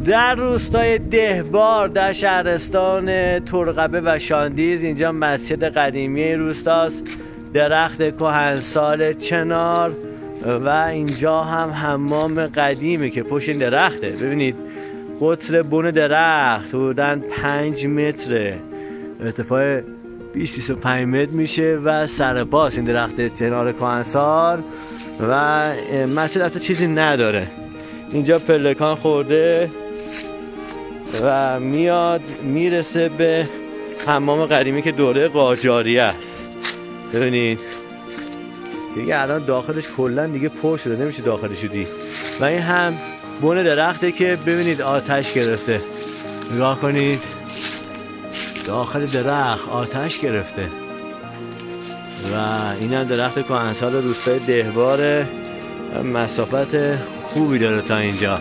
در روستای دهبار در شهرستان ترقبه و شاندیز، اینجا مسجد قدیمی روستاست، درخت کهنسال چنار و اینجا هم حمام قدیمه که پشت این درخته. ببینید قطر بن درخت حدوداً 5 متره، ارتفاع 20-25 متر میشه و سرپاس این درخت چنار کهنسال و مسجد حتی چیزی نداره. اینجا پلکان خورده و میاد میرسه به حمام قدیمی که دوره قاجاریه است. ببینید دیگه الان داخلش کلا دیگه پر شده، نمیشه داخلشو دید. و این هم بن درخته که ببینید آتش گرفته، نگاه کنید داخل درخت آتش گرفته. و این هم درخت کهنسال روستای دهباره، مسافت خوبی داره تا اینجا.